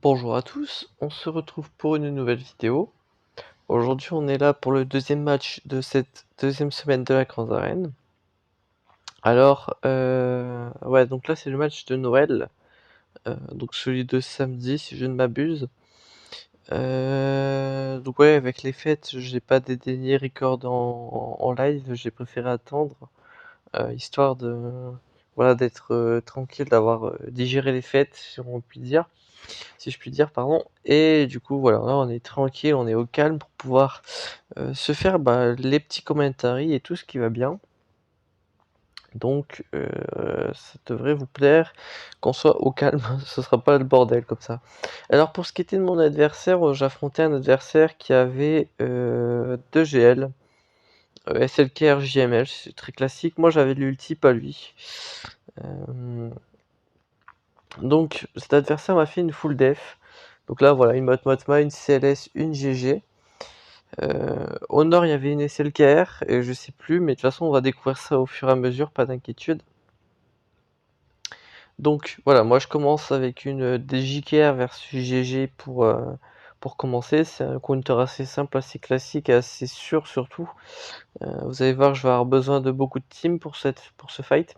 Bonjour à tous, on se retrouve pour une nouvelle vidéo. Aujourd'hui, on est là pour le deuxième match de cette deuxième semaine de la Grande Arène. Alors, ouais, donc là, c'est le match de Noël, donc celui de samedi, si je ne m'abuse. Donc ouais, avec les fêtes, j'ai pas dédaigné record en live, j'ai préféré attendre, histoire de, voilà, d'être tranquille, d'avoir digéré les fêtes, si je puis dire, pardon. Et du coup, voilà, là, on est tranquille, on est au calme pour pouvoir se faire les petits commentaires et tout ce qui va bien. Donc, ça devrait vous plaire qu'on soit au calme, ce sera pas le bordel comme ça. Alors, pour ce qui était de mon adversaire, j'affrontais un adversaire qui avait 2 GL, SLK RJML, c'est très classique. Moi, j'avais l'ulti, pas lui. Donc, cet adversaire m'a fait une full def. Donc là, voilà, une Motma, une CLS, une GG. Au nord, il y avait une SLKR, et je sais plus, mais de toute façon, on va découvrir ça au fur et à mesure, pas d'inquiétude. Donc voilà, moi je commence avec une DJKR versus GG pour commencer. C'est un counter assez simple, assez classique et assez sûr surtout. Vous allez voir, je vais avoir besoin de beaucoup de team pour ce fight.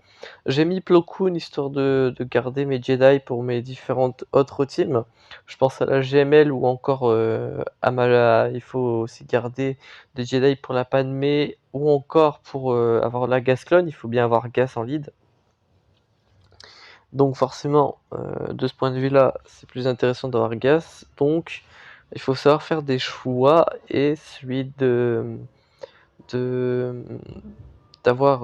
J'ai mis Plo Koon histoire de garder mes Jedi pour mes différentes autres teams. Je pense à la GML ou encore à il faut aussi garder des Jedi pour la Padmé ou encore pour avoir la Gas Clone, il faut bien avoir Gas en lead. Donc forcément, de ce point de vue-là, c'est plus intéressant d'avoir Gas. Donc il faut savoir faire des choix et celui de d'avoir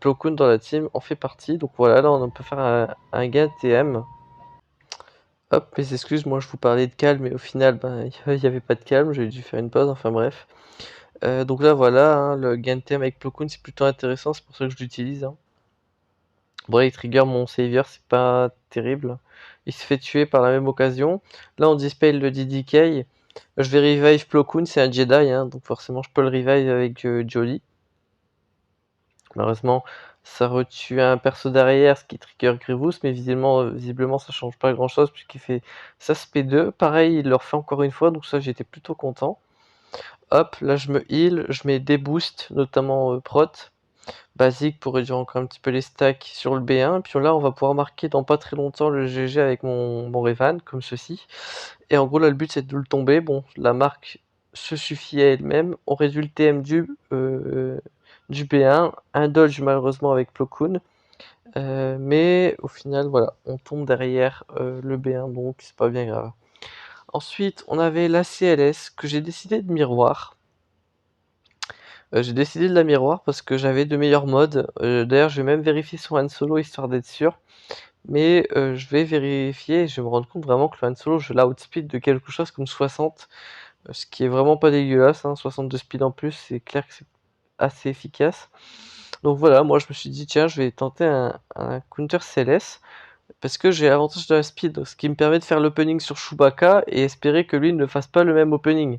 Plo Koon dans la team en fait partie. Donc voilà, là on peut faire un gain TM. Hop, mes excuses, moi je vous parlais de calme, mais au final, il n'y avait pas de calme, j'ai dû faire une pause, enfin bref. Donc là voilà, hein, le gain TM avec Plo Koon c'est plutôt intéressant, c'est pour ça que je l'utilise. Hein. Bon là il trigger mon savior, c'est pas terrible. Il se fait tuer par la même occasion. Là on dispel le DDK. Je vais revive Plo Koon, c'est un Jedi, hein, donc forcément je peux le revive avec Jolly. Malheureusement, ça retue un perso derrière, ce qui trigger Grievous, mais visiblement ça change pas grand chose puisqu'il fait ça SP2. Pareil, il le refait encore une fois, donc ça j'étais plutôt content. Hop, là je me heal, je mets des boosts, notamment prot, basique pour réduire encore un petit peu les stacks sur le B1. Puis là on va pouvoir marquer dans pas très longtemps le GG avec mon Revan, comme ceci. Et en gros là le but c'est de le tomber. Bon, la marque se suffit à elle-même. On réduit le TM du B1, un dodge malheureusement avec Plo Koon, mais au final voilà, on tombe derrière le B1 donc c'est pas bien grave. Ensuite on avait la CLS que j'ai décidé de miroir. J'ai décidé de la miroir parce que j'avais de meilleurs modes. D'ailleurs je vais même vérifier sur Han Solo histoire d'être sûr. Mais je vais vérifier et je vais me rendre compte vraiment que le Han Solo je l'outspeed de quelque chose comme 60. Ce qui est vraiment pas dégueulasse, hein, 62 speed en plus, c'est clair que c'est assez efficace. Donc voilà, moi je me suis dit tiens je vais tenter un counter CLS parce que j'ai l'avantage de la speed, ce qui me permet de faire l'opening sur Chewbacca et espérer que lui ne fasse pas le même opening.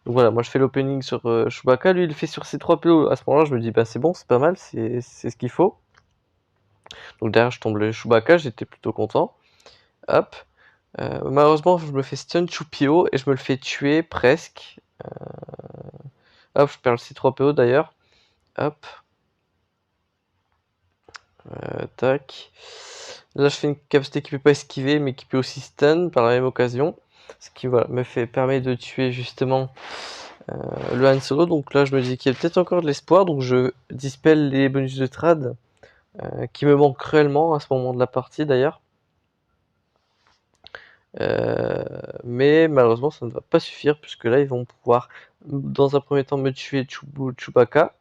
Donc voilà, moi je fais l'opening sur Chewbacca, lui il le fait sur ses 3 PO. À ce moment-là je me dis bah c'est bon, c'est pas mal, c'est ce qu'il faut. Donc derrière je tombe le Chewbacca, j'étais plutôt content. Hop. Malheureusement je me fais stun Chewpio et je me le fais tuer presque. Hop, je perds le C3PO d'ailleurs. Hop. Tac. Là, je fais une capacité qui peut pas esquiver, mais qui peut aussi stun par la même occasion. Ce qui voilà, permet de tuer justement le Han Solo. Donc là, je me dis qu'il y a peut-être encore de l'espoir. Donc je dispel les bonus de trad qui me manquent cruellement à ce moment de la partie d'ailleurs. Mais malheureusement, ça ne va pas suffire puisque là, ils vont pouvoir dans un premier temps me tuer Chewbacca.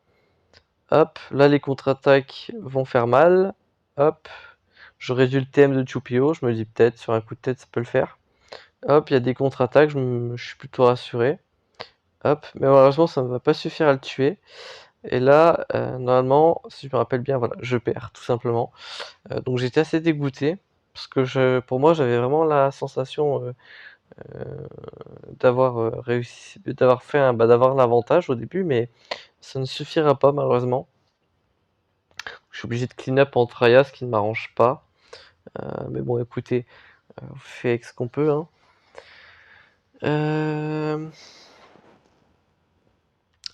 Hop, là les contre-attaques vont faire mal. Hop, je réduis le TM de Chupio, je me dis peut-être sur un coup de tête ça peut le faire. Hop, il y a des contre-attaques, je suis plutôt rassuré. Hop, mais malheureusement ça ne va pas suffire à le tuer. Et là, normalement, si je me rappelle bien, voilà, je perds tout simplement. Donc j'étais assez dégoûté parce que pour moi j'avais vraiment la sensation euh, d'avoir réussi, d'avoir fait d'avoir l'avantage au début, mais ça ne suffira pas malheureusement. Je suis obligé de clean up en tryhard, ce qui ne m'arrange pas. Mais bon, écoutez, on fait avec ce qu'on peut. Hein.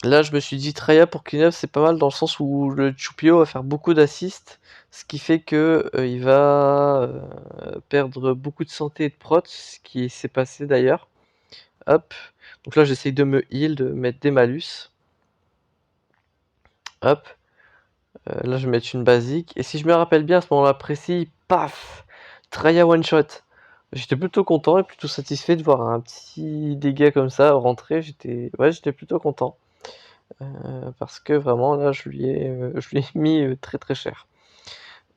Là, je me suis dit Traya pour clean up, c'est pas mal dans le sens où le Chupio va faire beaucoup d'assists, ce qui fait que il va perdre beaucoup de santé et de prot, ce qui s'est passé d'ailleurs. Hop. Donc là, j'essaye de me heal, de mettre des malus. Hop. Là, je vais mettre une basique. Et si je me rappelle bien, à ce moment-là précis, paf, Traya one shot. J'étais plutôt content et plutôt satisfait de voir un petit dégât comme ça rentrer. J'étais plutôt content. Parce que vraiment là je lui ai mis très très cher.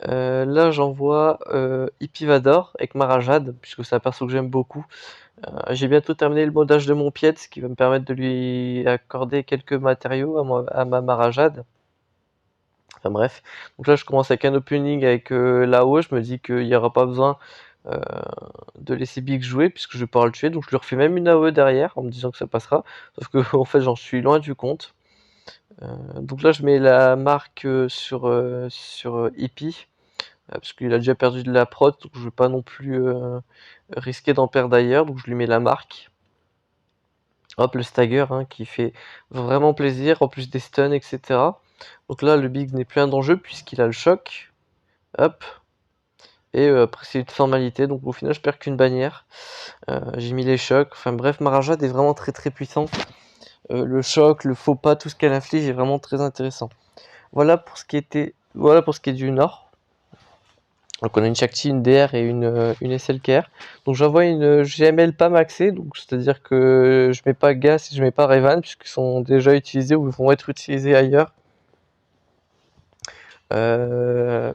Là j'envoie Ipivador avec Marajade, puisque c'est un perso que j'aime beaucoup. J'ai bientôt terminé le modage de mon pied, ce qui va me permettre de lui accorder quelques matériaux à ma Marajade. Enfin bref, donc là je commence avec un opening avec là-haut, je me dis qu'il n'y aura pas besoin euh, de laisser Big jouer puisque je vais pouvoir le tuer, donc je lui refais même une AOE derrière en me disant que ça passera, sauf que en fait j'en suis loin du compte. Donc là, je mets la marque sur Hippie, parce qu'il a déjà perdu de la prot, donc je vais pas non plus risquer d'en perdre ailleurs, donc je lui mets la marque. Hop, le stagger hein, qui fait vraiment plaisir, en plus des stuns, etc. Donc là, le big n'est plus un danger puisqu'il a le choc. Hop. Et après, c'est une formalité, donc au final, je perds qu'une bannière. J'ai mis les chocs. Enfin bref, Marajade est vraiment très très puissant. Le choc, le faux pas, tout ce qu'elle inflige est vraiment très intéressant. Voilà pour ce qui est du Nord. Donc on a une Shakti, une DR et une SLKR. Donc j'envoie une GML pas maxée, donc c'est-à-dire que je mets pas Gas et je mets pas Revan puisqu'ils sont déjà utilisés ou vont être utilisés ailleurs. Mais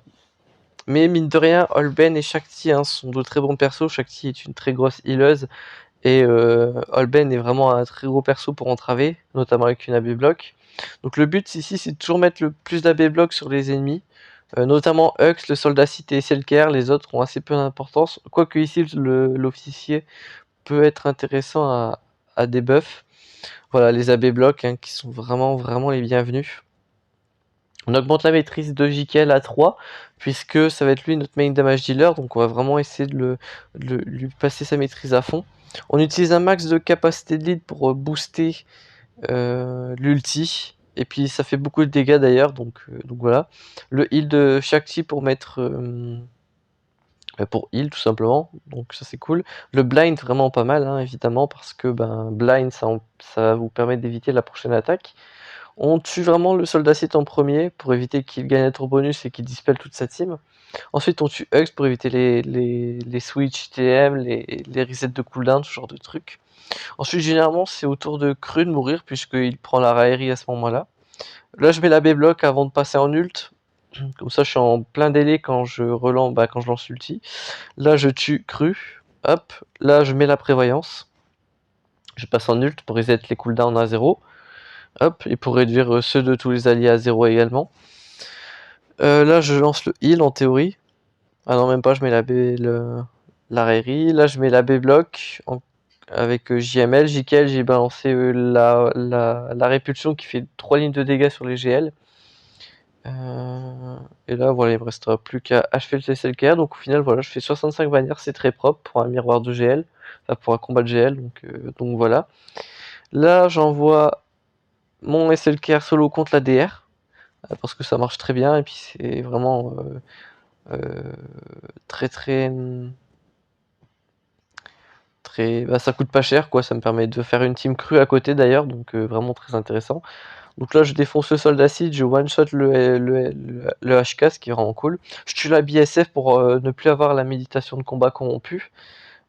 mine de rien, Holben et Shakti hein, sont de très bons persos. Shakti est une très grosse healeuse et Holben est vraiment un très gros perso pour entraver, notamment avec une AB block. Donc le but ici c'est de toujours mettre le plus d'AB block sur les ennemis. Notamment Hux, le soldat cité et Selker, les autres ont assez peu d'importance. Quoique ici l'officier peut être intéressant à debuff. Voilà, les AB blocs hein, qui sont vraiment vraiment les bienvenus. On augmente la maîtrise de JKL à 3, puisque ça va être lui notre main damage dealer, donc on va vraiment essayer de lui passer sa maîtrise à fond. On utilise un max de capacité de lead pour booster l'ulti. Et puis ça fait beaucoup de dégâts d'ailleurs, donc voilà. Le heal de Shakti pour mettre pour heal tout simplement, donc ça c'est cool. Le blind vraiment pas mal hein, évidemment parce que ben blind ça vous permet d'éviter la prochaine attaque. On tue vraiment le soldat site en premier pour éviter qu'il gagne un tour bonus et qu'il dispelle toute sa team. Ensuite on tue Hux pour éviter les switch TM, les resets de cooldown, ce genre de trucs. Ensuite généralement c'est au tour de Cru de mourir puisqu'il prend la raillerie à ce moment là. Là je mets la B-block avant de passer en ult. Comme ça je suis en plein délai quand je relance, quand je lance ulti. Là je tue Cru. Hop, là je mets la prévoyance. Je passe en ult pour reset les cooldowns à 0. Hop, et pour réduire ceux de tous les alliés à 0 également. Là je lance le heal en théorie. Ah non même pas, je mets la raillerie. Là je mets la B-block avec JML. JKL j'ai balancé la répulsion qui fait 3 lignes de dégâts sur les GL. Et là voilà, il me restera plus qu'à achever le TSLKR. Donc au final voilà, je fais 65 bannières, c'est très propre pour un miroir de GL, enfin pour un combat de GL, donc voilà. Là j'envoie mon SLKR solo contre la DR, parce que ça marche très bien et puis c'est vraiment très bah, ça coûte pas cher quoi, ça me permet de faire une team crue à côté d'ailleurs, donc vraiment très intéressant. Donc là je défonce le soldat acide, je one shot le HK, ce qui est vraiment cool. Je tue la BSF pour ne plus avoir la méditation de combat corrompue.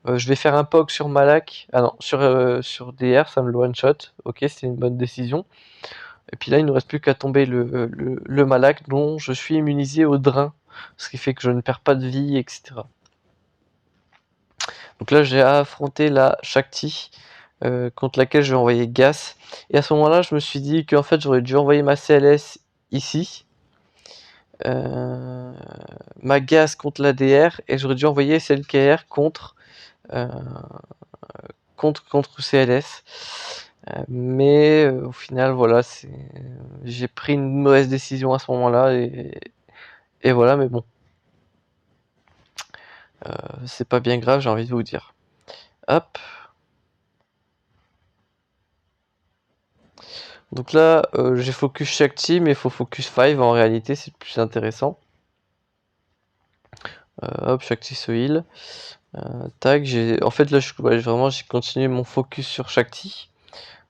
Je vais faire un POG sur Malak, ah non, sur DR, ça me le one shot, ok c'est une bonne décision. Et puis là il ne reste plus qu'à tomber le Malak dont je suis immunisé au drain, ce qui fait que je ne perds pas de vie, etc. Donc là j'ai affronté la Shakti, contre laquelle je vais envoyer Gas. Et à ce moment-là, je me suis dit qu'en fait j'aurais dû envoyer ma CLS ici, ma Gas contre l'ADR, et j'aurais dû envoyer SLKR euh, contre CLS. Mais au final, voilà, j'ai pris une mauvaise décision à ce moment-là, et voilà, mais bon, c'est pas bien grave, j'ai envie de vous dire. Hop. Donc là, j'ai focus Shakti, mais il faut focus 5 en réalité, c'est plus intéressant. Hop, Shakti se heal. Tac, en fait là, vraiment j'ai continué mon focus sur Shakti.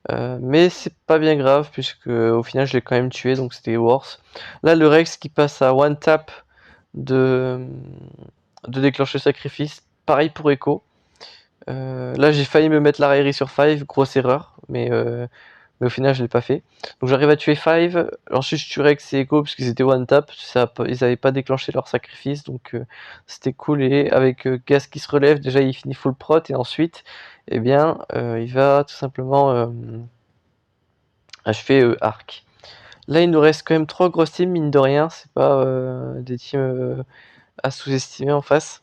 Mais c'est pas bien grave, puisque au final je l'ai quand même tué, donc c'était worse. Là, le Rex qui passe à one tap de déclencher le sacrifice. Pareil pour Echo. Là, j'ai failli me mettre la Raillerie sur 5, grosse erreur, mais au final, je l'ai pas fait. Donc j'arrive à tuer 5, ensuite je tue Rex et Echo parce qu'ils étaient one tap, ils avaient pas déclenché leur sacrifice, donc c'était cool. Et avec Gas qui se relève, déjà il finit full prot, et ensuite, eh bien, il va tout simplement achever Arc. Là, il nous reste quand même 3 grosses teams, mine de rien, c'est pas des teams à sous-estimer en face.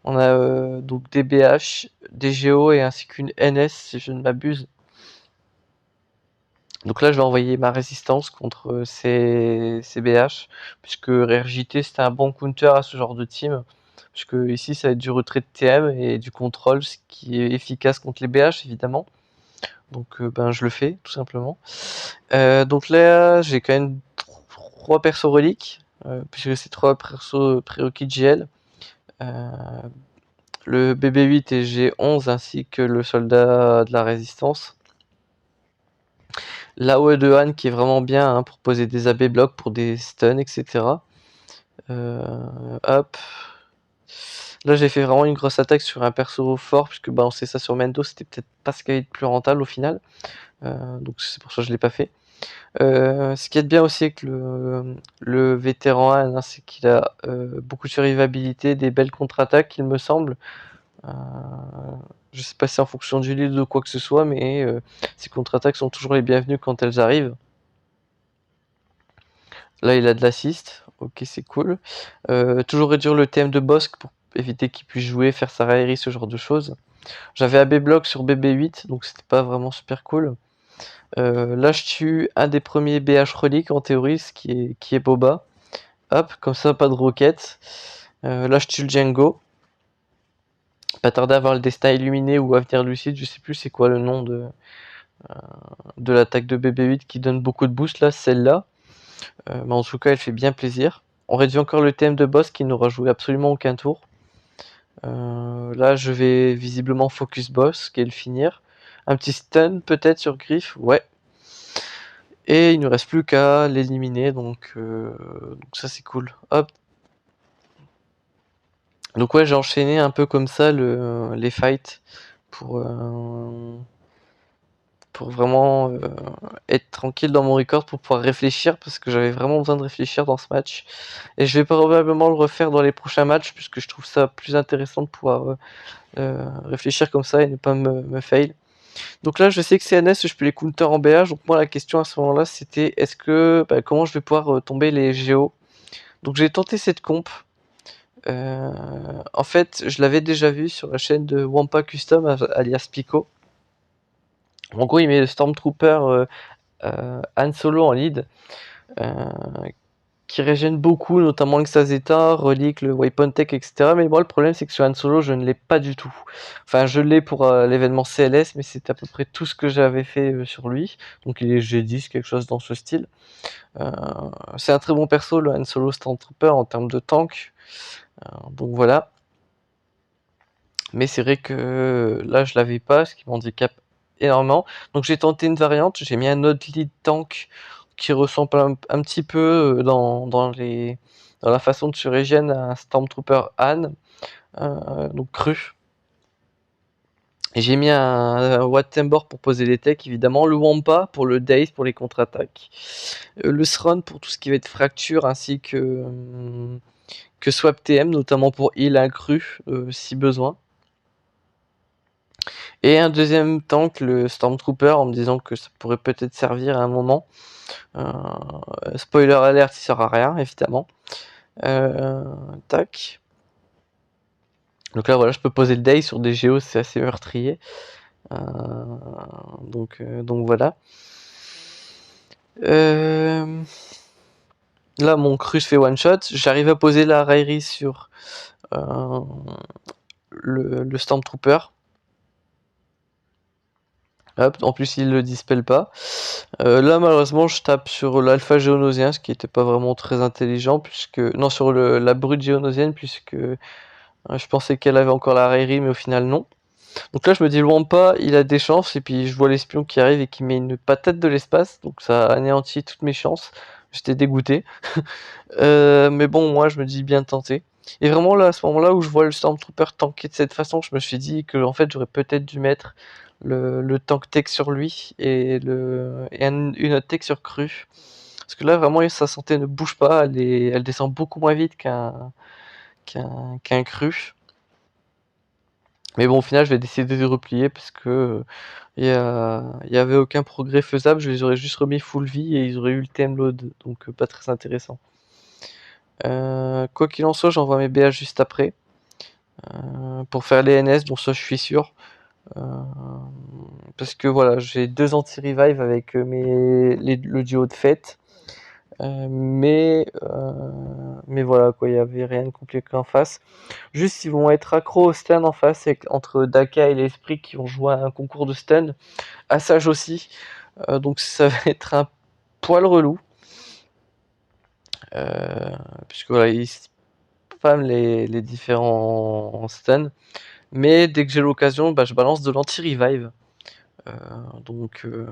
On a donc des BH, des GO et ainsi qu'une NS si je ne m'abuse. Donc là, je vais envoyer ma résistance contre ces BH, puisque RRJT c'était un bon counter à ce genre de team. Puisque ici, ça va être du retrait de TM et du contrôle, ce qui est efficace contre les BH évidemment. Donc ben, je le fais tout simplement. Donc là, j'ai quand même 3 persos reliques, puisque c'est 3 persos prérequis GL. Le BB8 et G11 ainsi que le soldat de la résistance. L'AOE de Han qui est vraiment bien hein, pour poser des AB blocs pour des stuns, etc. Hop. Là j'ai fait vraiment une grosse attaque sur un perso fort, puisque bah, on sait ça sur Mendo, c'était peut-être pas ce qui est le plus rentable au final. Donc c'est pour ça que je l'ai pas fait. Ce qui est bien aussi avec le vétéran Han, hein, c'est qu'il a beaucoup de survivabilité, des belles contre-attaques il me semble. Je sais pas si c'est en fonction du lead ou de quoi que ce soit, mais ces contre-attaques sont toujours les bienvenues quand elles arrivent. Là, il a de l'assist, ok, c'est cool. Toujours réduire le TM de Bossk pour éviter qu'il puisse jouer, faire sa raillerie, ce genre de choses. J'avais AB block sur BB8, donc c'était pas vraiment super cool. Là, je tue un des premiers BH reliques en théorie, qui est Boba. Hop, comme ça, pas de roquette. Là, je tue le Django. Pas tarder à avoir le destin illuminé ou avenir lucide, je sais plus c'est quoi le nom de l'attaque de BB8 qui donne beaucoup de boost là, celle-là. Mais en tout cas, elle fait bien plaisir. On réduit encore le TM de boss qui n'aura joué absolument aucun tour. Là, je vais visiblement focus boss, qui est le finir. Un petit stun peut-être sur Griff, ouais. Et il ne reste plus qu'à l'éliminer, donc ça c'est cool. Hop. Donc ouais, j'ai enchaîné un peu comme ça les fights pour, pour vraiment être tranquille dans mon record, pour pouvoir réfléchir, parce que j'avais vraiment besoin de réfléchir dans ce match. Et je vais probablement le refaire dans les prochains matchs, puisque je trouve ça plus intéressant de pouvoir réfléchir comme ça et ne pas me fail. Donc là, je sais que CNS, je peux les counter en BH. Donc moi, la question à ce moment-là, c'était comment je vais pouvoir tomber les GO. Donc j'ai tenté cette comp. En fait, je l'avais déjà vu sur la chaîne de Wampa Custom, alias Pico. En gros, il met le Stormtrooper Han Solo en lead, qui régène beaucoup, notamment avec sa Zeta, Relic, le Weapon Tech, etc. Mais moi, le problème, c'est que sur Han Solo, je ne l'ai pas du tout. Enfin, je l'ai pour l'événement CLS, mais c'est à peu près tout ce que j'avais fait sur lui. Donc, il est G10, quelque chose dans ce style. C'est un très bon perso, le Han Solo Stormtrooper, en termes de tank. Donc voilà. Mais c'est vrai que là, je l'avais pas, ce qui m'handicape énormément. Donc j'ai tenté une variante, j'ai mis un autre lead tank qui ressemble un petit peu dans la façon de se régène à un Stormtrooper Han, donc cru. Et j'ai mis un Watt Timber pour poser les techs, évidemment, le Wampa pour le Daze pour les contre-attaques, le Sron pour tout ce qui va être fracture, ainsi que Swap TM, notamment pour heal incru si besoin. Et un deuxième tank, le Stormtrooper, en me disant que ça pourrait peut-être servir à un moment. Spoiler alert, il sert à rien, évidemment. Tac. Donc là, voilà, je peux poser le Day sur des géos, c'est assez meurtrier. Donc voilà. Là, mon cru, je fais one shot. J'arrive à poser la raillerie sur le Stormtrooper. Hop, en plus il le dispelle pas. Là malheureusement je tape sur l'alpha géonosien, ce qui était pas vraiment très intelligent, puisque... Non, sur la brute géonosienne, puisque je pensais qu'elle avait encore la raillerie, mais au final non. Donc là je me dis le Wampa, il a des chances, et puis je vois l'espion qui arrive et qui met une patate de l'espace, donc ça anéantit toutes mes chances. J'étais dégoûté. Mais bon, moi je me dis bien tenté. Et vraiment là, à ce moment-là où je vois le Stormtrooper tanker de cette façon, je me suis dit que en fait j'aurais peut-être dû mettre le tank tech sur lui et une autre tech sur Cru. Parce que là vraiment sa santé ne bouge pas, elle descend beaucoup moins vite qu'un Cru. Mais bon, au final, je vais décider de replier parce que il y avait aucun progrès faisable. Je les aurais juste remis full vie et ils auraient eu le TM load, donc pas très intéressant. Quoi qu'il en soit, j'envoie mes BH juste après pour faire les NS, dont ça je suis sûr. Euh, Parce que voilà, j'ai 2 anti-revive avec le duo de fête. Mais voilà quoi, il y avait rien de compliqué en face. Juste, ils vont être accros au stun en face entre Daka et l'esprit qui vont jouer à un concours de stun. Assage aussi. Donc ça va être un poil relou. Puisque voilà, ils spamment les différents stuns. Mais dès que j'ai l'occasion, bah, je balance de l'anti-revive. Euh, donc, euh,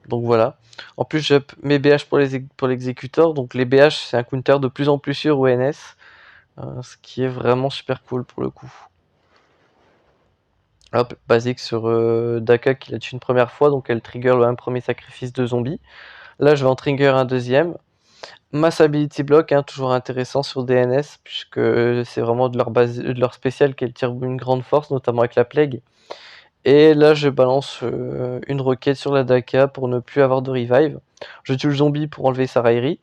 donc voilà. En plus, j'ai mes BH pour l'exécuteur. Donc les BH, c'est un counter de plus en plus sûr au NS. Ce qui est vraiment super cool pour le coup. Hop, basique sur Daka qui l'a tué une première fois. Donc elle trigger un premier sacrifice de zombie. Là, je vais en trigger un deuxième. Mass Ability Block, hein, toujours intéressant sur DNS, puisque c'est vraiment de leur spécial qu'elle tire une grande force, notamment avec la Plague. Et là, je balance une roquette sur la Daka pour ne plus avoir de revive. Je tue le zombie pour enlever sa raillerie.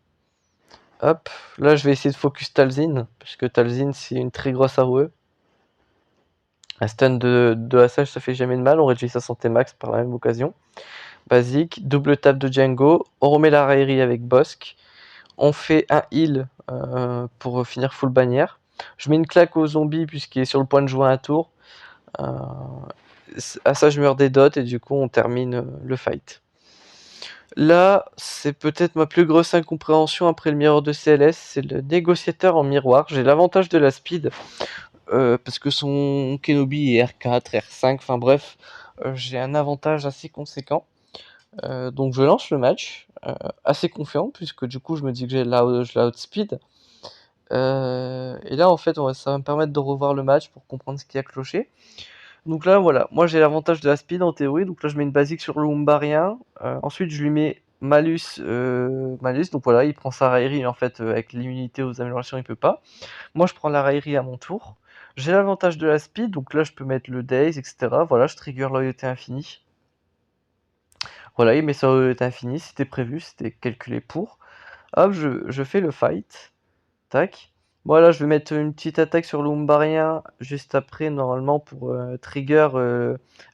Hop, là, je vais essayer de focus Talzin, puisque Talzin, c'est une très grosse AOE. Un stun de Assage, ça fait jamais de mal, on réduit sa santé max par la même occasion. Basique, double tap de Django, on remet la raillerie avec Bosque. On fait un heal pour finir full bannière. Je mets une claque au zombie puisqu'il est sur le point de jouer un tour. À ça, je meurs des dots et du coup, on termine le fight. Là, c'est peut-être ma plus grosse incompréhension après le miroir de CLS, c'est le négociateur en miroir. J'ai l'avantage de la speed parce que son Kenobi est R4, R5, enfin bref, j'ai un avantage assez conséquent. Donc je lance le match, assez confiant, puisque du coup je me dis que je la outspeed. Et là en fait ça va me permettre de revoir le match pour comprendre ce qui a cloché. Donc là voilà, moi j'ai l'avantage de la speed en théorie, donc là je mets une basique sur le Umbarien, ensuite je lui mets malus, donc voilà, il prend sa raillerie, en fait avec l'immunité aux améliorations il peut pas. Moi je prends la raillerie à mon tour, j'ai l'avantage de la speed, donc là je peux mettre le Daze, etc. Voilà, je trigger loyauté infinie. Voilà, il met sa loyauté infinie, c'était prévu, c'était calculé pour. Hop, je fais le fight. Tac. Voilà, je vais mettre une petite attaque sur l'Umbarien juste après, normalement, pour trigger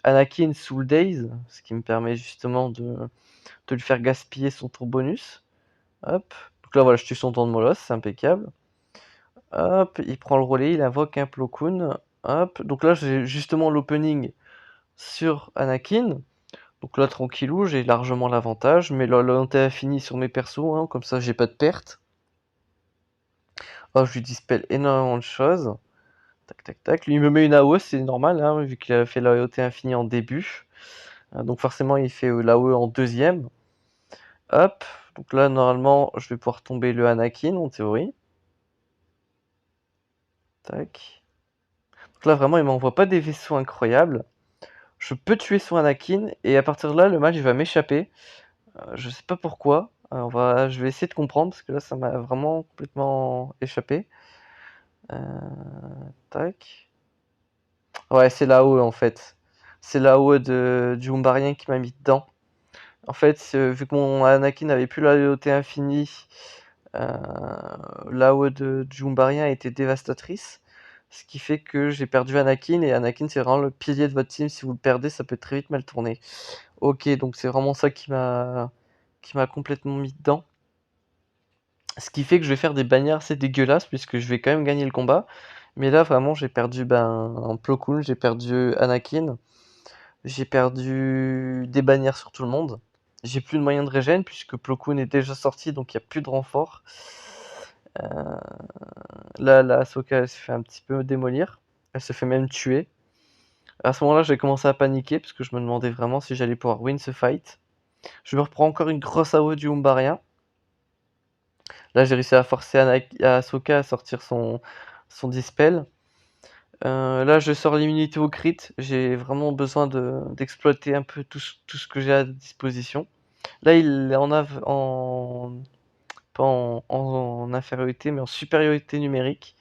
Anakin sous le Daze, ce qui me permet justement de lui faire gaspiller son tour bonus. Hop. Donc là, voilà, je tue son temps de molosse, c'est impeccable. Hop, il prend le relais, il invoque un Plo Koon. Hop, donc là, j'ai justement l'opening sur Anakin. Donc là, tranquillou, j'ai largement l'avantage. Mais la loyauté infinie sur mes persos, hein, comme ça, j'ai pas de perte. Oh, je lui dispelle énormément de choses. Tac, tac, tac. Lui, il me met une AOE, c'est normal, hein, vu qu'il a fait la loyauté infinie en début. Donc forcément, il fait l'AOE en deuxième. Hop. Donc là, normalement, je vais pouvoir tomber le Anakin, en théorie. Tac. Donc là, vraiment, il m'envoie pas des vaisseaux incroyables. Je peux tuer son Anakin, et à partir de là, le match va m'échapper. Je sais pas pourquoi. Je vais essayer de comprendre, parce que là, ça m'a vraiment complètement échappé. Tac. Ouais, c'est l'AOE, en fait. C'est l'AOE du Umbarien qui m'a mis dedans. En fait, vu que mon Anakin n'avait plus la loyauté infinie, l'AOE du Umbarien était dévastatrice. Ce qui fait que j'ai perdu Anakin, et Anakin c'est vraiment le pilier de votre team. Si vous le perdez, ça peut très vite mal tourner. Ok, donc c'est vraiment ça qui m'a complètement mis dedans. Ce qui fait que je vais faire des bannières assez dégueulasses, puisque je vais quand même gagner le combat. Mais là, vraiment, j'ai perdu un Plo Koon, j'ai perdu Anakin. J'ai perdu des bannières sur tout le monde. J'ai plus de moyens de régène puisque Plo Koon est déjà sorti, donc il n'y a plus de renfort. Là, la Ahsoka, elle se fait un petit peu démolir. Elle se fait même tuer. À ce moment-là, j'ai commencé à paniquer parce que je me demandais vraiment si j'allais pouvoir win ce fight. Je me reprends encore une grosse AOE du Umbarien. Là, j'ai réussi à forcer Ahsoka à sortir son Dispel. Là, je sors l'immunité au crit. J'ai vraiment besoin d'exploiter un peu tout ce que j'ai à disposition. Là, il est pas en infériorité, mais en supériorité numérique.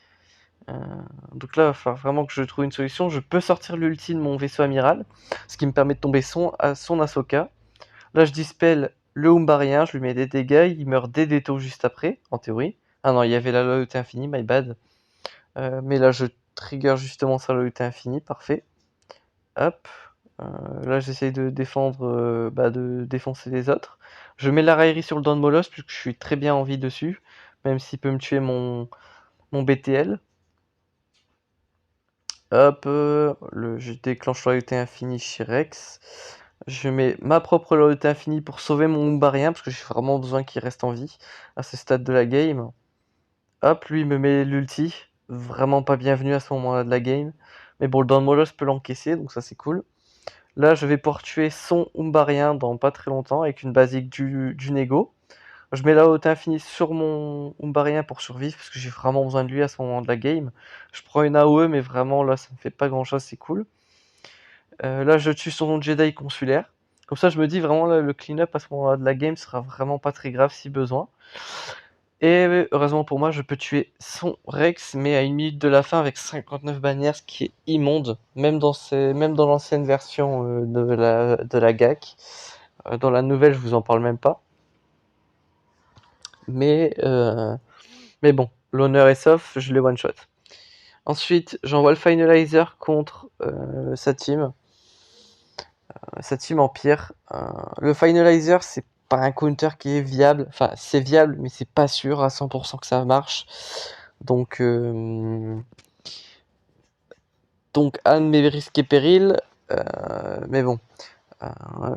Donc là, il va falloir vraiment que je trouve une solution. Je peux sortir l'ulti de mon vaisseau amiral, ce qui me permet de tomber son Ahsoka. Là, je dispel le Umbarien, je lui mets des dégâts, il meurt dès des taux juste après, en théorie. Ah non, il y avait la loyauté infinie, my bad. Mais là, je trigger justement sa loyauté infinie, parfait. Hop. Là, j'essaye de défendre, de défoncer les autres. Je mets la raillerie sur le Don Molos, puisque je suis très bien en vie dessus, même s'il peut me tuer mon BTL. Hop, je déclenche loyauté infinie chez Rex. Je mets ma propre loyauté infinie pour sauver mon Umbarien, parce que j'ai vraiment besoin qu'il reste en vie à ce stade de la game. Hop, lui il me met l'ulti. Vraiment pas bienvenu à ce moment-là de la game. Mais bon, le Don Molos peut l'encaisser, donc ça c'est cool. Là, je vais pouvoir tuer son Umbarien dans pas très longtemps avec une basique du Nego. Je mets la haute infinie sur mon Umbarien pour survivre parce que j'ai vraiment besoin de lui à ce moment de la game. Je prends une AOE, mais vraiment là, ça me fait pas grand chose, c'est cool. Là, je tue son Jedi consulaire. Comme ça, je me dis vraiment là, le clean-up à ce moment-là de la game sera vraiment pas très grave si besoin. Et heureusement pour moi, je peux tuer son Rex, mais à 1 minute de la fin avec 59 bannières, ce qui est immonde, même dans l'ancienne version de la GAC. Dans la nouvelle, je vous en parle même pas. Mais bon, l'honneur est sauf, je l'ai one-shot. Ensuite, j'envoie le Finalizer contre sa team Empire. Le Finalizer, c'est pas un counter qui est viable. Enfin, c'est viable, mais c'est pas sûr à 100% que ça marche. Donc, un de mes risques et périls. Mais bon,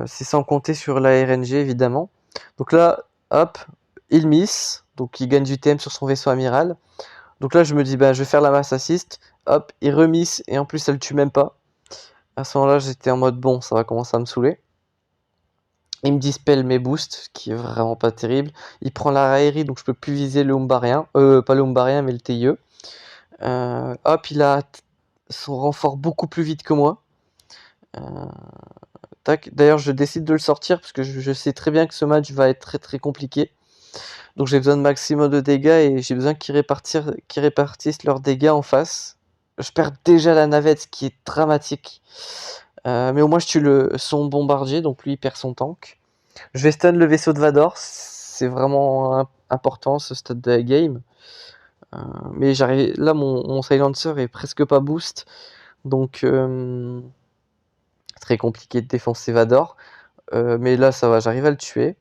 c'est sans compter sur la RNG, évidemment. Donc là, hop, il miss. Donc, il gagne du TM sur son vaisseau amiral. Donc là, je me dis, je vais faire la mass assist. Hop, il remise. Et en plus, elle le tue même pas. À ce moment-là, j'étais en mode, bon, ça va commencer à me saouler. Il me dispel mes boosts, ce qui est vraiment pas terrible. Il prend la raillerie, donc je peux plus viser le Umbarien. Pas le Umbarien, mais le TIE. Hop, il a son renfort beaucoup plus vite que moi. Tac. D'ailleurs, je décide de le sortir parce que je sais très bien que ce match va être très très compliqué. Donc j'ai besoin de maximum de dégâts et j'ai besoin qu'ils répartissent leurs dégâts en face. Je perds déjà la navette, ce qui est dramatique. Mais au moins je tue son bombardier, donc lui il perd son tank. Je vais stun le vaisseau de Vador, c'est vraiment important ce stade de la game. Mais j'arrive là, mon silencer est presque pas boost, donc très compliqué de défoncer Vador. Mais là ça va, j'arrive à le tuer.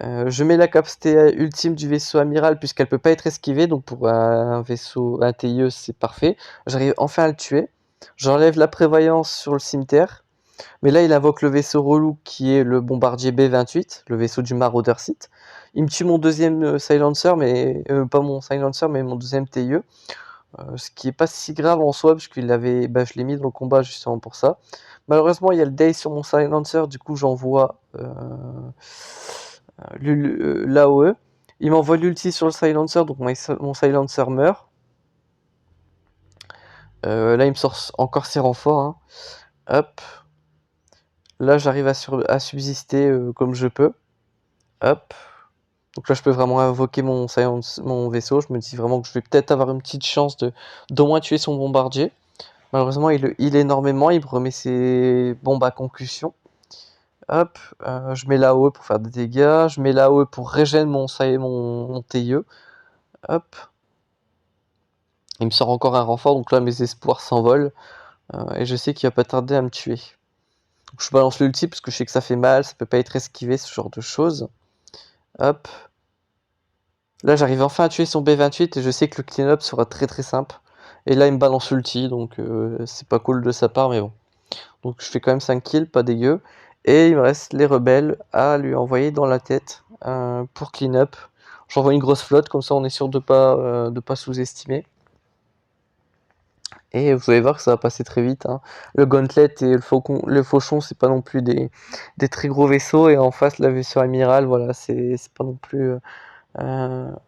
Je mets la capacité ultime du vaisseau amiral puisqu'elle peut pas être esquivée, donc pour un vaisseau, un TIE, c'est parfait. J'arrive enfin à le tuer. J'enlève la prévoyance sur le cimetière. Mais là, il invoque le vaisseau relou qui est le bombardier B-28, le vaisseau du Marauder Sith. Il me tue mon deuxième silencer, mais pas mon silencer, mais mon deuxième TIE. Ce qui est pas si grave en soi, parce qu'il avait, je l'ai mis dans le combat justement pour ça. Malheureusement, il y a le Day sur mon silencer, du coup, j'envoie l'AOE. Il m'envoie l'ulti sur le silencer, donc mon silencer meurt. Là, il me sort encore ses renforts. Hein. Hop. Là, j'arrive à subsister comme je peux. Hop. Donc là, je peux vraiment invoquer mon vaisseau. Je me dis vraiment que je vais peut-être avoir une petite chance d'au moins tuer son bombardier. Malheureusement, il heal énormément. Il me remet ses bombes à concussion. Hop. Je mets l'AOE pour faire des dégâts. Je mets l'AOE pour régénérer mon TIE. Hop. Il me sort encore un renfort. Donc là, mes espoirs s'envolent. Et je sais qu'il va pas tarder à me tuer. Donc je balance l'ulti parce que je sais que ça fait mal. Ça peut pas être esquivé, ce genre de choses. Hop. Là, j'arrive enfin à tuer son B-28 et je sais que le clean-up sera très très simple. Et là, il me balance l'ulti, donc c'est pas cool de sa part, mais bon. Donc je fais quand même 5 kills, pas dégueu. Et il me reste les rebelles à lui envoyer dans la tête pour clean up. J'envoie une grosse flotte, comme ça on est sûr de pas sous-estimer. Et vous allez voir que ça va passer très vite, hein. Le Gauntlet et le Fauchon, c'est pas non plus des très gros vaisseaux. Et en face, la vaisseau amiral, voilà, c'est pas non plus une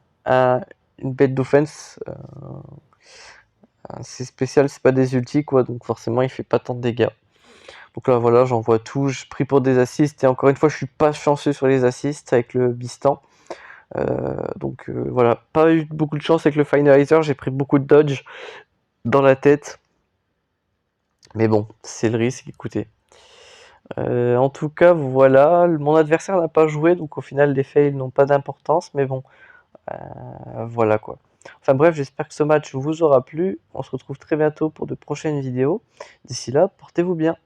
bête d'offense. C'est spécial, c'est pas des ultis, quoi. Donc forcément, il fait pas tant de dégâts. Donc là, voilà, j'envoie tout. Je prie pour des assists. Et encore une fois, je suis pas chanceux sur les assists avec le Bistan. Voilà, pas eu beaucoup de chance avec le Finalizer. J'ai pris beaucoup de dodge dans la tête. Mais bon, c'est le risque, écoutez. En tout cas, voilà, mon adversaire n'a pas joué, donc au final, les fails n'ont pas d'importance, mais bon, voilà quoi. Enfin bref, j'espère que ce match vous aura plu. On se retrouve très bientôt pour de prochaines vidéos. D'ici là, portez-vous bien.